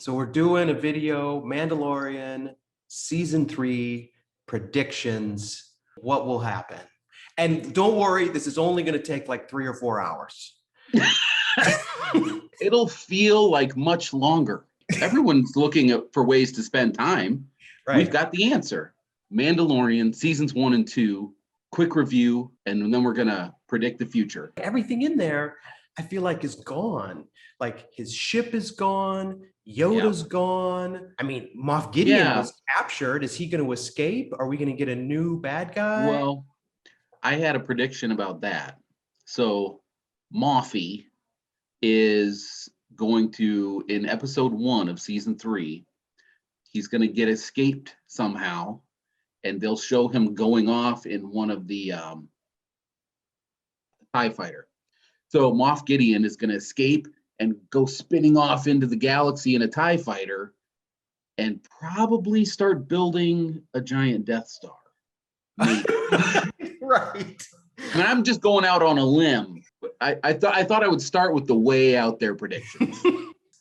So we're doing a video, Mandalorian, season 3, predictions, what will happen. And don't worry, this is only going to take like 3 or 4 hours. It'll feel like much longer. Everyone's looking for ways to spend time. Right. We've got the answer. Mandalorian, seasons 1 and 2, quick review, and then we're going to predict the future. Everything in there, I feel like, is gone. Like his ship is gone. Yoda's gone. I mean, Moff Gideon was captured. Is he going to escape? Are we going to get a new bad guy? Well, I had a prediction about that. So Moffy is going to, in episode 1 of season 3, he's going to get escaped somehow, and they'll show him going off in one of the TIE fighter. So Moff Gideon is going to escape and go spinning off into the galaxy in a TIE fighter and probably start building a giant Death Star. Right. I mean, I'm just going out on a limb. I thought I would start with the way out there predictions.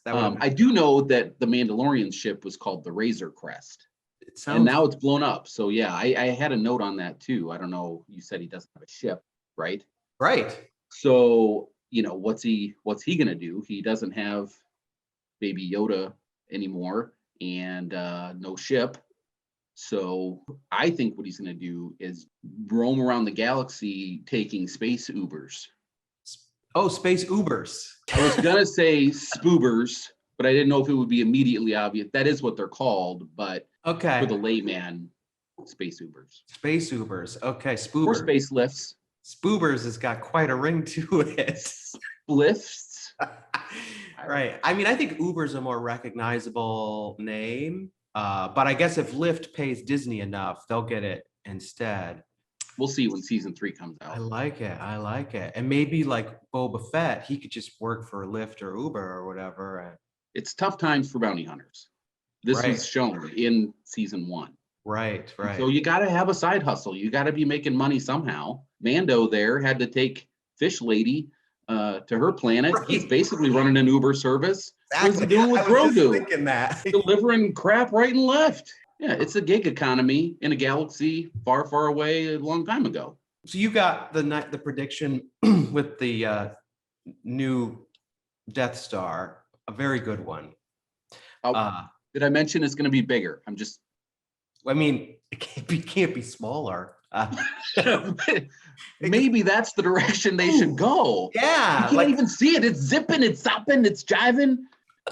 I do know that the Mandalorian ship was called the Razor Crest. And now it's blown up. So yeah, I had a note on that too. I don't know. You said he doesn't have a ship, right? Right. So, you know, what's he gonna do? He doesn't have Baby Yoda anymore and no ship. So I think what he's gonna do is roam around the galaxy taking space Ubers. Oh, space Ubers. I was gonna say spoobers, but I didn't know if it would be immediately obvious. That is what they're called, but okay, for the layman, space Ubers. Space Ubers. Okay, spoobers. Or space lifts. Spoobers has got quite a ring to it. Lifts. Right. I mean, I think Uber's a more recognizable name, but I guess if Lyft pays Disney enough, they'll get it instead. We'll see when season 3 comes out. I like it. I like it. And maybe like Boba Fett, he could just work for Lyft or Uber or whatever. It's tough times for bounty hunters. This was shown in season 1. Right, right. So you got to have a side hustle. You got to be making money somehow. Mando there had to take Fish Lady to her planet. Right. He's basically running an Uber service. Exactly. What's he doing with GROGU? Just thinking that. Delivering crap right and left. Yeah, it's a gig economy in a galaxy far, far away a long time ago. So you got the prediction with the new Death Star, a very good one. Did I mention it's going to be bigger? I mean, it can't be smaller. Maybe that's the direction they should go. Yeah, you can't even see it. It's zipping, it's zapping, it's jiving.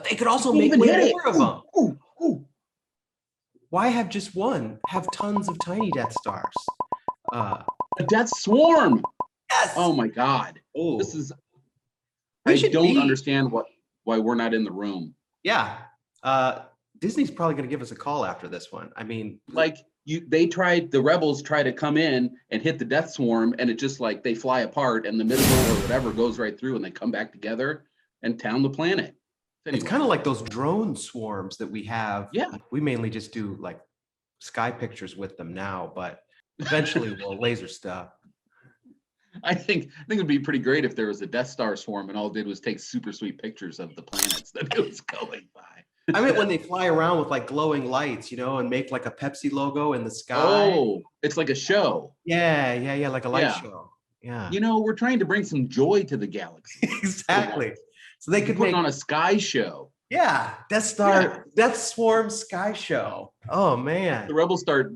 They could also make way more of them. Why have just one? Have tons of tiny Death Stars. A Death Swarm. Yes. Oh my God. Ooh. This is. I don't understand why we're not in the room. Yeah. Disney's probably going to give us a call after this one. I mean, like the rebels try to come in and hit the Death Swarm, and it just like they fly apart, and the missile or whatever goes right through, and they come back together and town the planet. Anyway. It's kind of like those drone swarms that we have. Yeah. We mainly just do like sky pictures with them now, but eventually we'll laser stuff. I think it'd be pretty great if there was a Death Star swarm and all it did was take super sweet pictures of the planets that it was going by. I mean, when they fly around with like glowing lights, and make like a Pepsi logo in the sky. Oh, it's like a show. Yeah, like a light show. Yeah. We're trying to bring some joy to the galaxy. Exactly. So they could put on a sky show. Yeah, Death Star, Death Swarm sky show. Oh man. The rebels start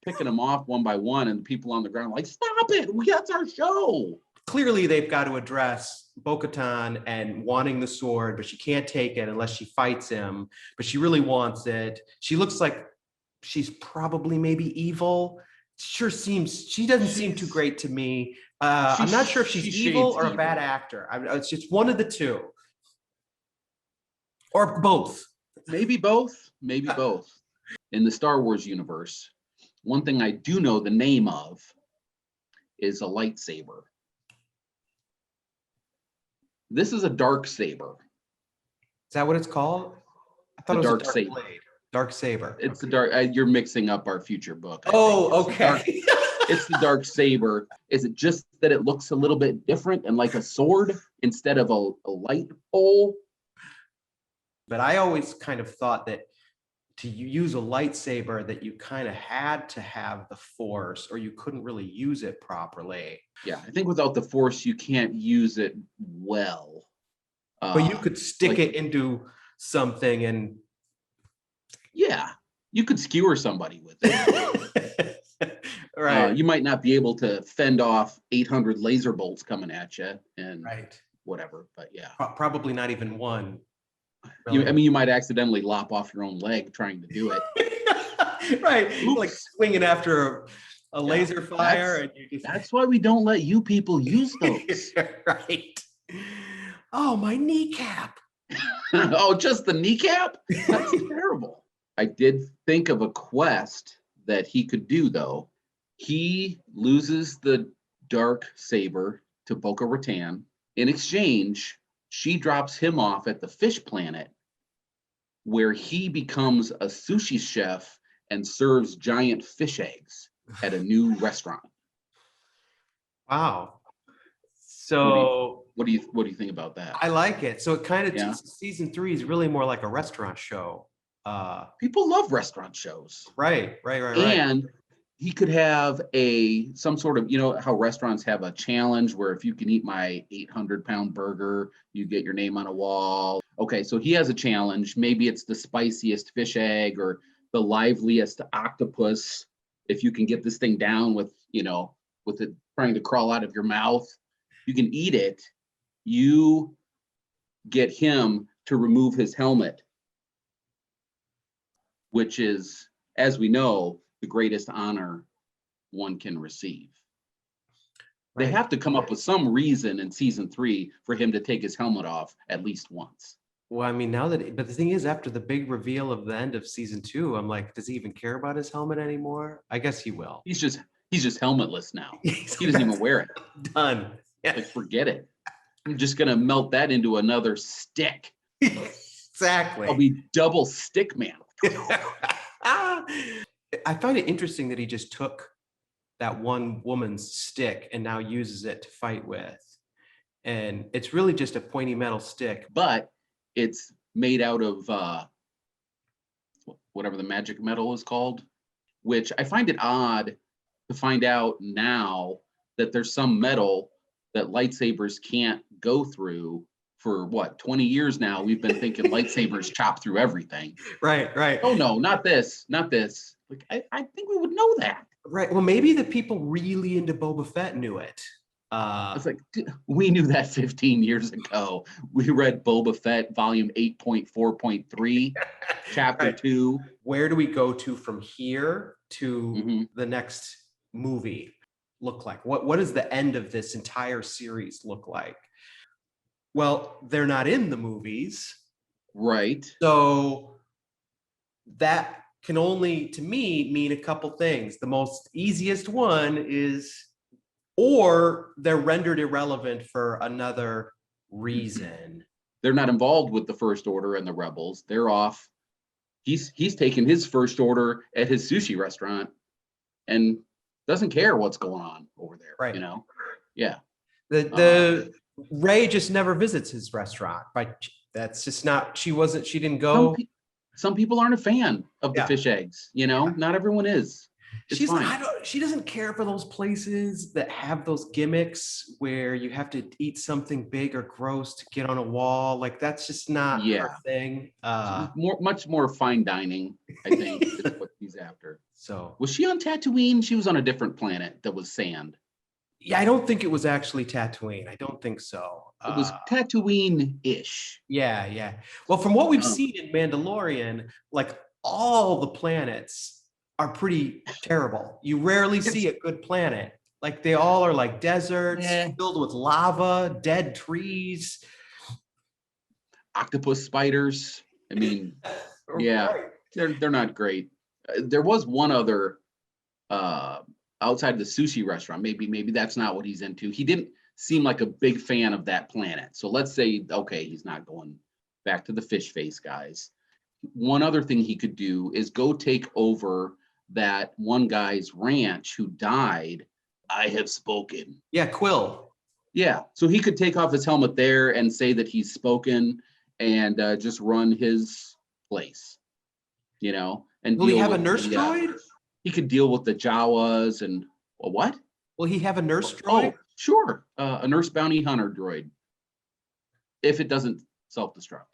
picking them off one by one, and the people on the ground are like, stop it, that's our show. Clearly they've got to address Bo-Katan and wanting the sword, but she can't take it unless she fights him, but she really wants it. She looks like she's probably maybe evil. She doesn't seem too great to me. I'm not sure if she's evil or a bad actor. It's just one of the two. Or both. Maybe both. Maybe both. In the Star Wars universe, one thing I do know the name of is a lightsaber. This is a dark saber. Is that what it's called? I thought it was dark a dark saber. blade. Dark saber. It's the dark. You're mixing up our future book. Okay. It's the dark saber. Is it just that it looks a little bit different and like a sword instead of a light pole? But I always kind of thought that to use a lightsaber that you kind of had to have the Force or you couldn't really use it properly. Yeah, I think without the Force, you can't use it well. But you could stick it into something and... Yeah, you could skewer somebody with it. Right. You might not be able to fend off 800 laser bolts coming at you and whatever, but yeah. Probably not even one. You might accidentally lop off your own leg trying to do it. Right. Oops. Like swinging after a laser fire. And you just... That's why we don't let you people use those. Right. Oh, my kneecap. Oh, just the kneecap? That's terrible. I did think of a quest that he could do, though. He loses the dark saber to Bo-Katan. In exchange, she drops him off at the fish planet where he becomes a sushi chef and serves giant fish eggs at a new restaurant. Wow. So what do you think about that? I like it. So it kind of season 3 is really more like a restaurant show. People love restaurant shows. Right. And he could have some sort of, how restaurants have a challenge where if you can eat my 800-pound burger, you get your name on a wall. Okay, so he has a challenge. Maybe it's the spiciest fish egg or the liveliest octopus. If you can get this thing down with it trying to crawl out of your mouth, you can eat it. You get him to remove his helmet, which is, as we know, the greatest honor one can receive. Right. They have to come up with some reason in season 3 for him to take his helmet off at least once. Well, I mean, but the thing is, after the big reveal of the end of season 2, I'm like, does he even care about his helmet anymore? I guess he will. He's just helmetless now. He doesn't even wear it. Done. Yeah. Like, forget it. I'm just gonna melt that into another stick. Exactly. I'll be double stick man. I find it interesting that he just took that one woman's stick and now uses it to fight with. And it's really just a pointy metal stick. But it's made out of whatever the magic metal is called, which I find it odd to find out now that there's some metal that lightsabers can't go through. For 20 years now, we've been thinking lightsabers chop through everything. Right. Oh no, not this. Like, I think we would know that. Right. Well, maybe the people really into Boba Fett knew it. It's like, we knew that 15 years ago. We read Boba Fett volume 8.4.3, chapter 2. Where do we go to from here to the next movie look like? What does the end of this entire series look like? Well, they're not in the movies. Right. So that can only, to me, mean a couple things. The most easiest one is, or they're rendered irrelevant for another reason. They're not involved with the First Order and the Rebels. They're off. He's taken his First Order at his sushi restaurant and doesn't care what's going on over there. Right. Yeah. The Rey just never visits his restaurant. That's just not, she didn't go. Some people aren't a fan of the fish eggs, not everyone is. She doesn't care for those places that have those gimmicks where you have to eat something big or gross to get on a wall. Like, that's just not her thing. Much more fine dining, I think, is what he's after. So was she on Tatooine? She was on a different planet that was sand. Yeah, I don't think it was actually Tatooine. I don't think so. It was Tatooine-ish. Yeah. Well, from what we've seen in Mandalorian, like, all the planets are pretty terrible. You rarely see a good planet. Like, they all are like deserts filled with lava, dead trees, octopus spiders. I mean, they're not great. There was one other outside of the sushi restaurant. Maybe that's not what he's into. He didn't seem like a big fan of that planet. So let's say, okay, he's not going back to the fish face guys. One other thing he could do is go take over that one guy's ranch who died. I have spoken. Yeah, Quill. Yeah, so he could take off his helmet there and say that he's spoken, and just run his place, you know, and Will he deal have a with nurse droid? he could deal with the Jawas and a what? Will he have a nurse Oh, droid? sure, a nurse bounty hunter droid, if it doesn't self-destruct.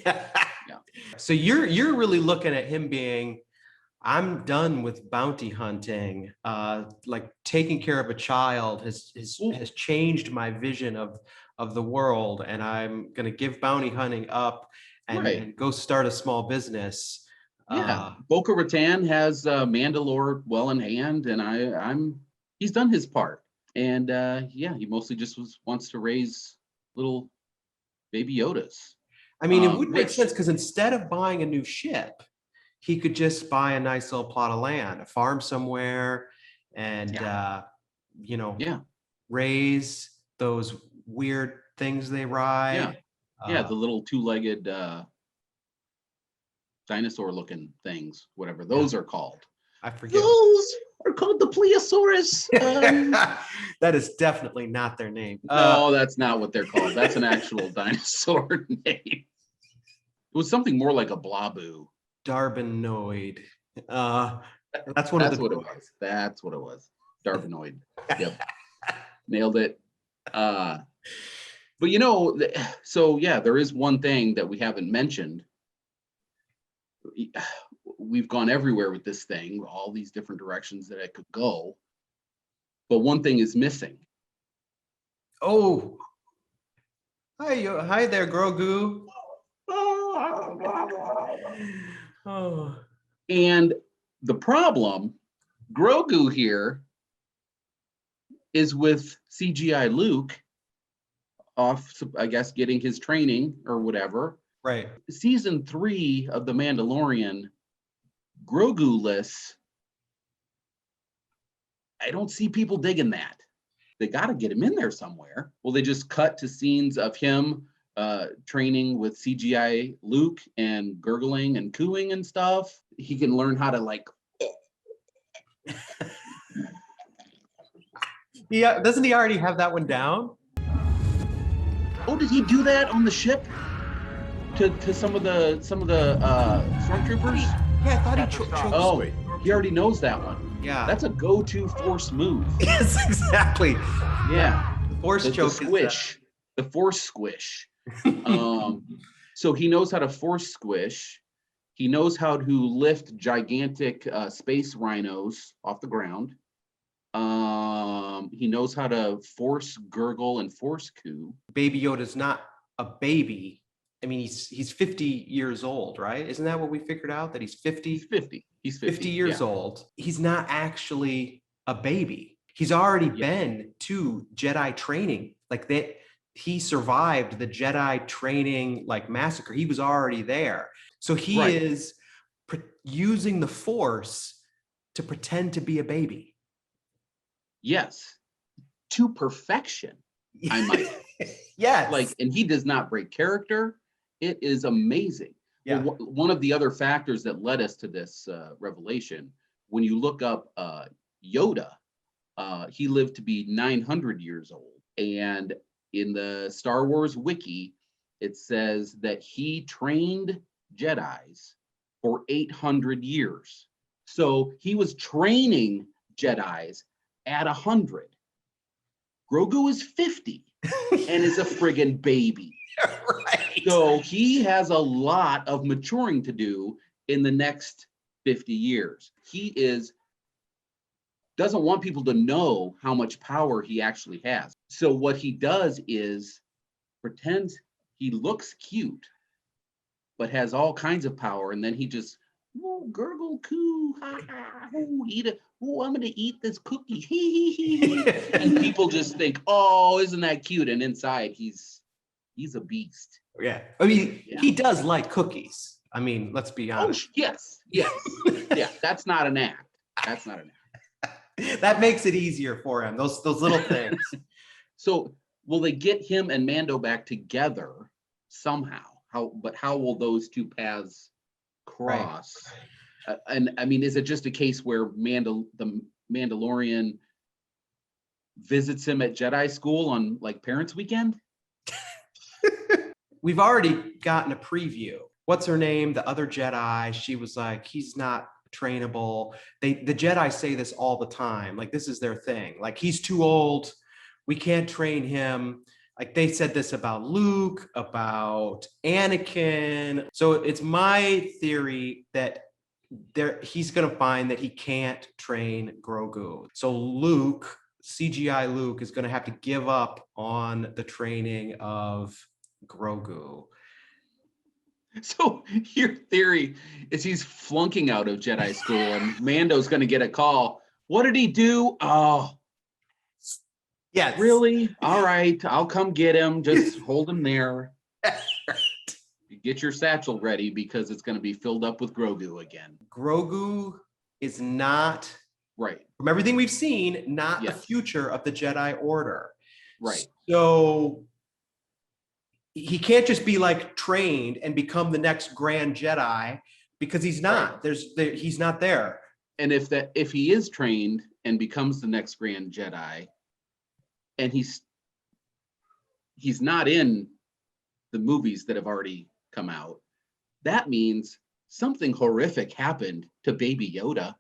Yeah. So you're really looking at him being, I'm done with bounty hunting. Like taking care of a child has changed my vision of the world, and I'm gonna give bounty hunting up and go start a small business. Yeah, Boca Raton has Mandalore well in hand, and he's done his part, and yeah, he mostly just wants to raise little baby Yodas. I mean, it would make sense because instead of buying a new ship, he could just buy a nice little plot of land, a farm somewhere, and you know, raise those weird things they ride. Yeah, the little two-legged dinosaur-looking things, whatever those are called. I forget. Those are called the Plesiosaurus. That is definitely not their name. No, that's not what they're called. That's an actual dinosaur name. It was something more like a bloboo. Darbinoid. That's one of the. What it was. That's what it was. Darbinoid. Yep. Nailed it. But you know, so yeah, there is one thing that we haven't mentioned. We've gone everywhere with this thing, all these different directions that it could go. But one thing is missing. Oh. Hi there, GROGU. Oh. And the problem, GROGU here, is with CGI Luke off, I guess, getting his training or whatever. Right. Season 3 of The Mandalorian, GROGU-less, I don't see people digging that. They got to get him in there somewhere. Will they just cut to scenes of him training with CGI Luke and gurgling and cooing and stuff? He can learn how to like. Yeah, doesn't he already have that one down? Oh, did he do that on the ship to some of the stormtroopers? Yeah, I thought he choked. Oh, he already knows that one. Yeah, that's a go-to Force move. Yes, exactly. Yeah, the Force choke. The squish, the Force squish. So he knows how to Force squish. He knows how to lift gigantic space rhinos off the ground. He knows how to Force gurgle and Force coo. Baby Yoda's not a baby. I mean, he's 50 years old, right? Isn't that what we figured out? That he's 50? He's 50. He's 50 years old. He's not actually a baby. He's already been to Jedi training. Like that, he survived the Jedi training like massacre. He was already there. So he is using the Force to pretend to be a baby. Yes, to perfection, I might add. Yes. Like, and he does not break character. It is amazing. Yeah. Well, one of the other factors that led us to this revelation, when you look up Yoda, he lived to be 900 years old. And in the Star Wars wiki, it says that he trained Jedis for 800 years. So he was training Jedis at 100. GROGU is 50 and is a friggin' baby. Right. So he has a lot of maturing to do in the next 50 years. He doesn't want people to know how much power he actually has. So what he does is pretends he looks cute, but has all kinds of power, and then he just gurgle, coo, ha ha, eat it. Oh, I'm gonna eat this cookie. And people just think, oh, isn't that cute? And inside he's a beast. Yeah. I mean, he does like cookies. I mean, let's be honest. Oh, yes. Yeah, that's not an act. That's not an act. That makes it easier for him, those little things. So will they get him and Mando back together somehow? How will those two paths cross? Right. And I mean, is it just a case where the Mandalorian visits him at Jedi school on like Parents' Weekend? we've already gotten a preview. What's her name? The other Jedi, she was like, he's not trainable. The Jedi say this all the time. Like, this is their thing. Like, he's too old. We can't train him. Like, they said this about Luke, about Anakin. So it's my theory that he's going to find that he can't train Grogu. So Luke, CGI Luke, is going to have to give up on the training of Grogu. So your theory is he's flunking out of Jedi school and Mando's going to get a call. What did he do? Oh, yes. Really? All right. I'll come get him. Just hold him there. Get your satchel ready because it's going to be filled up with Grogu again. Grogu is not, right, from everything we've seen, not yes. the future of the Jedi Order. Right. So he can't just be like trained and become the next Grand Jedi because he's not. Right. He's not there. And if he is trained and becomes the next Grand Jedi, and he's not in the movies that have already come out, that means something horrific happened to Baby Yoda.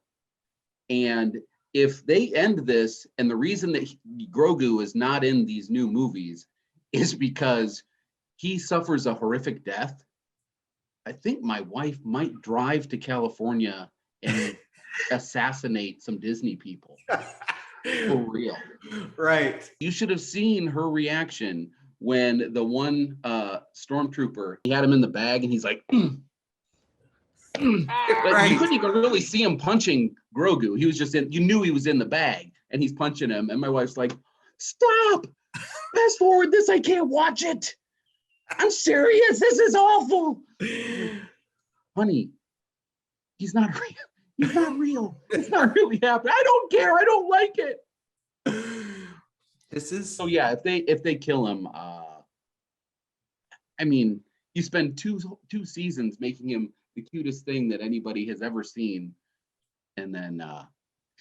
And if they end this, and the reason that Grogu is not in these new movies is because he suffers a horrific death, I think my wife might drive to California and assassinate some Disney people. For real. Right. You should have seen her reaction when the one stormtrooper, he had him in the bag and he's like, Right. You couldn't even really see him punching Grogu. He was just you knew he was in the bag and he's punching him. And my wife's like, stop, fast forward this, I can't watch it. I'm serious, this is awful. Honey, he's not real. He's not real. It's not really happening. I don't care. I don't like it. This is so yeah. If they kill him, I mean, you spend two seasons making him the cutest thing that anybody has ever seen, and then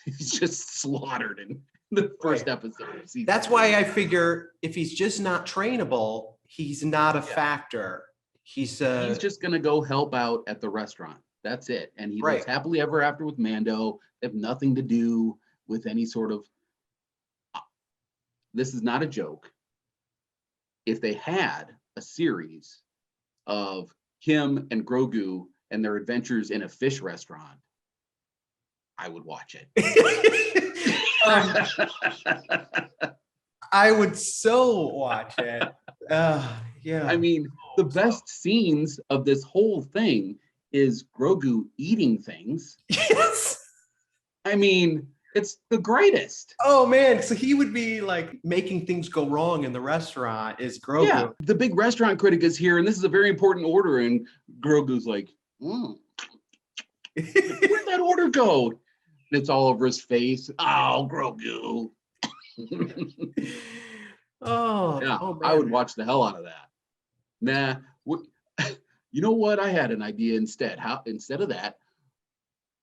he's just slaughtered in the first episode of season. That's why I figure if he's just not trainable, he's not a factor. He's just gonna go help out at the restaurant. That's it. And he lives happily ever after with Mando. They have nothing to do with any sort of. This is not a joke. If they had a series of him and Grogu and their adventures in a fish restaurant, I would watch it. I would so watch it. Yeah. I mean, the best scenes of this whole thing is Grogu eating things. Yes. I mean, it's the greatest. Oh man, so he would be like making things go wrong in the restaurant is Grogu. Yeah, the big restaurant critic is here and this is a very important order and Grogu's like, where'd that order go? And it's all over his face. Oh, Grogu. Yeah, I would watch the hell out of that. Nah, you know what? I had an idea instead. Instead of that,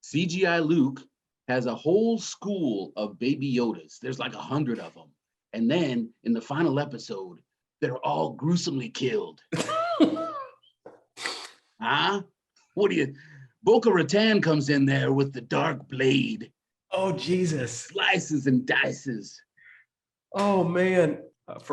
CGI Luke has a whole school of Baby Yodas. There's like 100 of them. And then in the final episode, they're all gruesomely killed. Huh? What do you... Bo-Katan comes in there with the dark blade. Oh, Jesus. Slices and dices. Oh, man.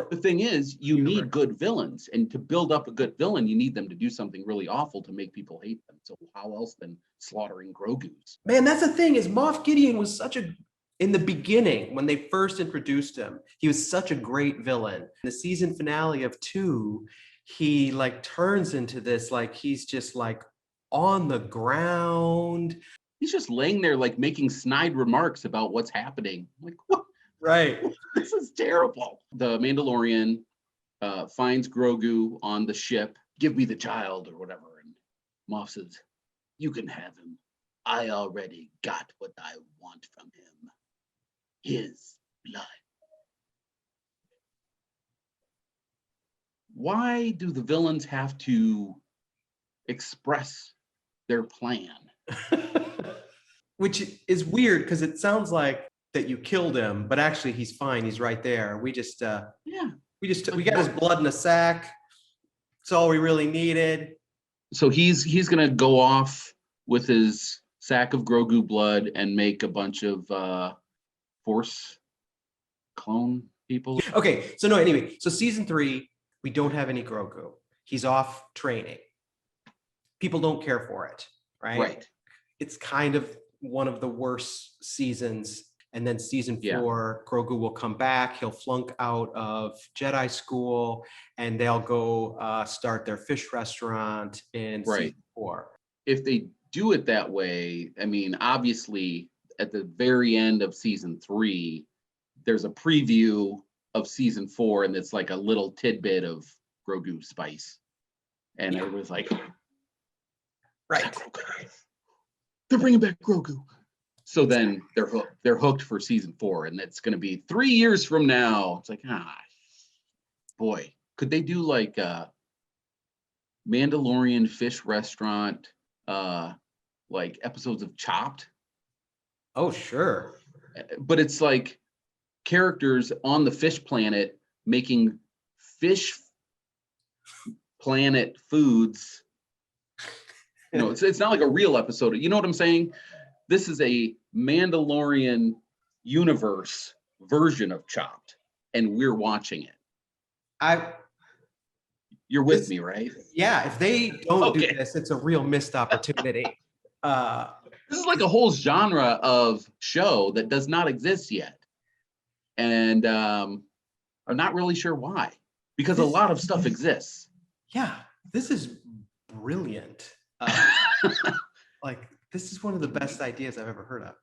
The thing is, you need good villains. And to build up a good villain, you need them to do something really awful to make people hate them. So how else than slaughtering Grogu's? Man, that's the thing is Moff Gideon was in the beginning, when they first introduced him, he was such a great villain. In the season finale of 2, he like turns into this, like he's just like on the ground. He's just laying there like making snide remarks about what's happening. Like, what? Right. This is terrible. The Mandalorian finds Grogu on the ship. Give me the child or whatever. And Moff says, you can have him. I already got what I want from him. His blood. Why do the villains have to express their plan? Which is weird because it sounds like that you killed him, but actually he's fine. He's right there. We got his blood in a sack. It's all we really needed. So he's gonna go off with his sack of Grogu blood and make a bunch of Force clone people. Okay, so no, anyway, so season 3, we don't have any Grogu. He's off training. People don't care for it, right? Right. It's kind of one of the worst seasons. And then season 4, Grogu will come back. He'll flunk out of Jedi school, and they'll go start their fish restaurant in season 4. If they do it that way, I mean, obviously, at the very end of season 3, there's a preview of season 4, and it's like a little tidbit of Grogu spice, and it was like, right, they're bringing back Grogu. So then they're hooked for season 4, and it's going to be 3 years from now. It's like, boy, could they do like a Mandalorian fish restaurant, like episodes of Chopped? Oh, sure. But it's like characters on the fish planet making fish planet foods. You know, it's not like a real episode. You know what I'm saying? This is a Mandalorian universe version of Chopped, and we're watching it. You're with me, right? Yeah, if they don't do this, it's a real missed opportunity. This is like a whole genre of show that does not exist yet. And I'm not really sure why, because a lot of stuff exists. Yeah, this is brilliant. Like, this is one of the best ideas I've ever heard of.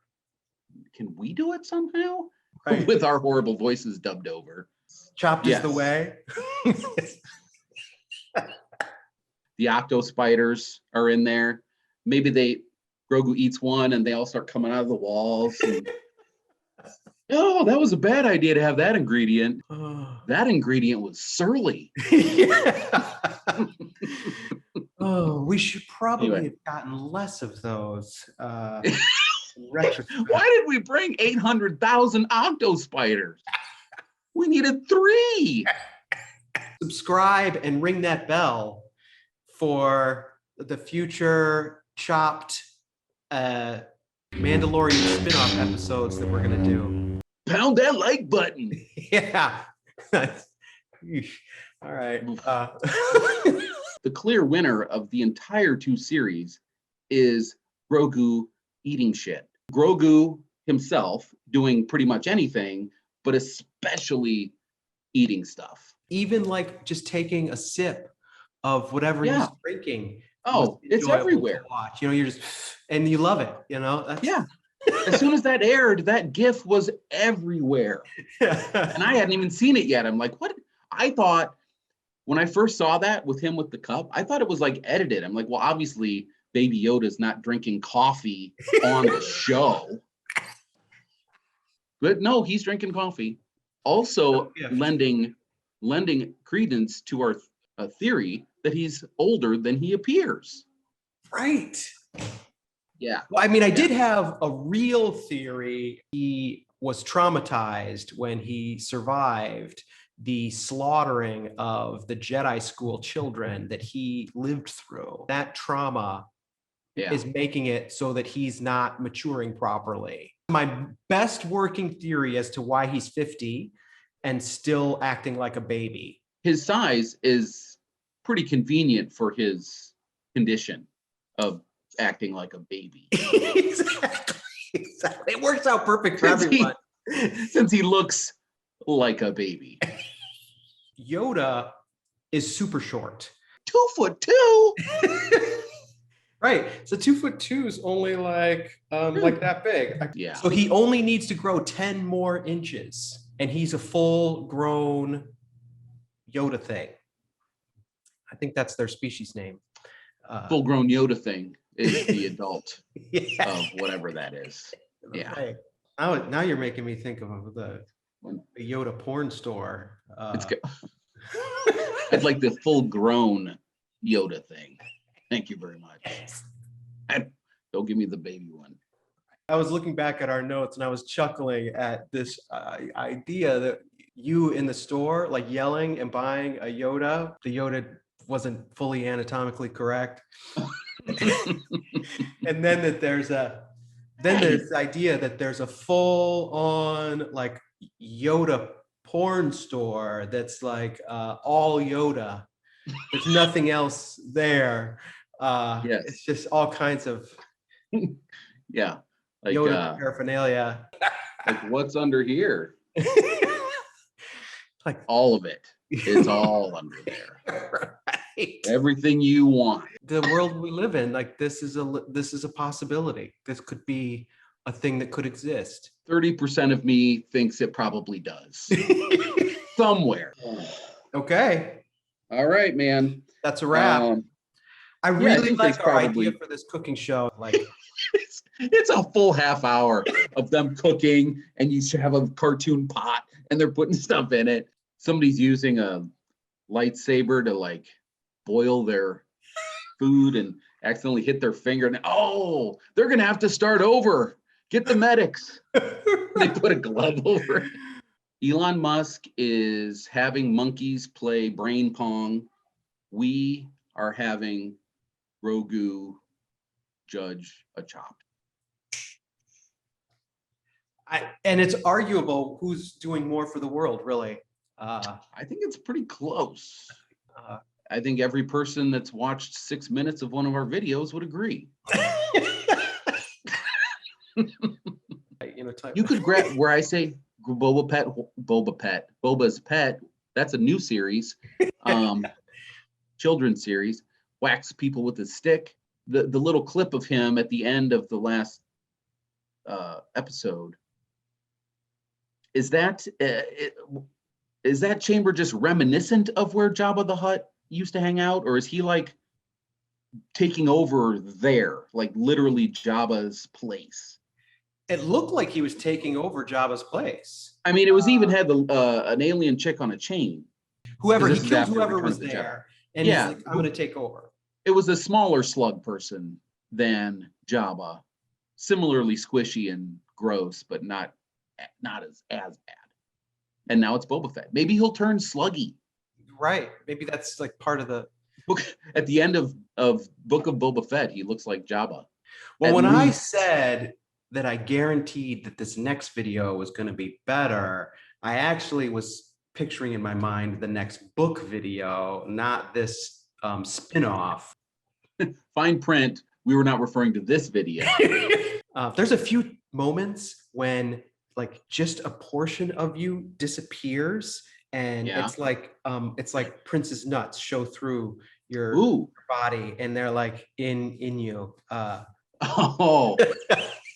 Can we do it somehow? Right. With our horrible voices dubbed over. Chopped is the way. The octo spiders are in there. Maybe Grogu eats one and they all start coming out of the walls. And, oh, that was a bad idea to have that ingredient. That ingredient was surly. Oh, we should probably have gotten less of those. Why did we bring 800,000 octo spiders? We needed 3. Subscribe and ring that bell for the future Chopped Mandalorian spin-off episodes that we're gonna do. Pound that like button. Yeah. All right. The clear winner of the entire 2 series is Grogu eating shit. Grogu himself doing pretty much anything, but especially eating stuff. Even like just taking a sip of whatever he's drinking. Oh, it's everywhere. Watch. You know, you're just, and you love it, you know? As soon as that aired, that GIF was everywhere. And I hadn't even seen it yet. I'm like, what? I thought, when I first saw that with him with the cup, I thought it was like edited. I'm like, well, obviously Baby Yoda's not drinking coffee on the show. But no, he's drinking coffee. Also lending credence to our theory that he's older than he appears. Right. Yeah. Well, I mean, I did have a real theory. He was traumatized when he survived the slaughtering of the Jedi school children that he lived through. That trauma is making it so that he's not maturing properly. My best working theory as to why he's 50 and still acting like a baby. His size is pretty convenient for his condition of acting like a baby. Exactly. It works out perfect for everyone. Since he looks like a baby. Yoda is super short. 2'2". Right. So 2'2" is only like that big. Yeah. So he only needs to grow 10 more inches, and he's a full-grown Yoda thing. I think that's their species name. Full-grown Yoda thing is the adult of whatever that is. Yeah. Right. Now you're making me think of the Yoda porn store. It's good. I'd like the full-grown Yoda thing. Thank you very much. Don't give me the baby one. I was looking back at our notes and I was chuckling at this idea that you in the store, like yelling and buying a Yoda, the Yoda wasn't fully anatomically correct. And then that there's the idea that there's a full-on like Yoda porn store that's like all Yoda. There's nothing else there. Yes. It's just all kinds of yeah, like Yoda paraphernalia. like what's under here? Like all of it. It's all under there. Right. Everything you want. The world we live in, like this is a possibility. This could be a thing that could exist. 30% of me thinks it probably does. Somewhere. Okay. All right, man. That's a wrap. I really like our idea for this cooking show. Like it's a full half hour of them cooking, and you should have a cartoon pot and they're putting stuff in it. Somebody's using a lightsaber to like boil their food and accidentally hit their finger, and oh, they're gonna have to start over. Get the medics. They put a glove over it. Elon Musk is having monkeys play brain pong. We are having GROGU judge a chop. And it's arguable who's doing more for the world, really. I think it's pretty close. I think every person that's watched 6 minutes of one of our videos would agree. You could grab where I say Boba's Pet. That's a new series, children's series. Whacks people with a stick. The little clip of him at the end of the last episode. Is that chamber just reminiscent of where Jabba the Hutt used to hang out, or is he like taking over there, like literally Jabba's place? It looked like he was taking over Jabba's place. I mean, it was even had an alien chick on a chain. Whoever he killed, whoever was there, and yeah, he's like, I'm going to take over. It was a smaller slug person than Jabba, similarly squishy and gross, but not as bad. And now it's Boba Fett. Maybe he'll turn sluggy. Right. Maybe that's like part of the book. At the end of Book of Boba Fett, he looks like Jabba. Well, when I said that I guaranteed that this next video was going to be better, I actually was picturing in my mind the next book video, not this spin-off. Fine print. We were not referring to this video. There's a few moments when like just a portion of you disappears, and it's like Prince's nuts show through your body, and they're like in you.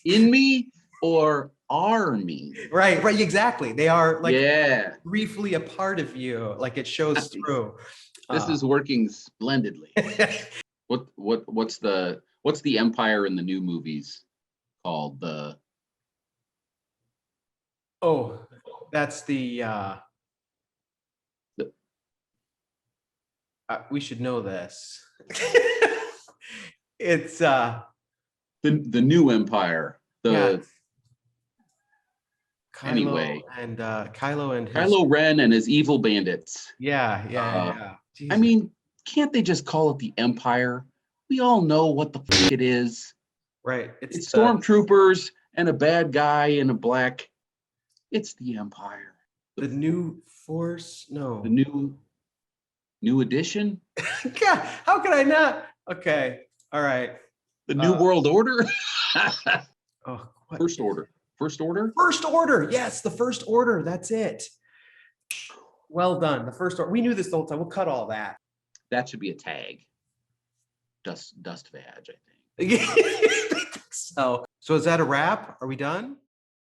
In me or are me? Right, exactly. They are like briefly a part of you, like it shows through. This is working splendidly. What's the empire in the new movies called? That's the we should know this. It's the new empire. Kylo Kylo Ren and his evil bandits. Yeah. I mean, can't they just call it the Empire? We all know what the fuck it is. Right. It's stormtroopers and a bad guy in a black. It's the Empire. The new Force? No. The new edition? God, how could I not? Okay. All right. The New World Order? What? First Order. First Order? First Order. Yes, the First Order. That's it. Well done. The First Order. We knew this the whole time. We'll cut all that. That should be a tag. Dust vag, I think. So is that a wrap? Are we done?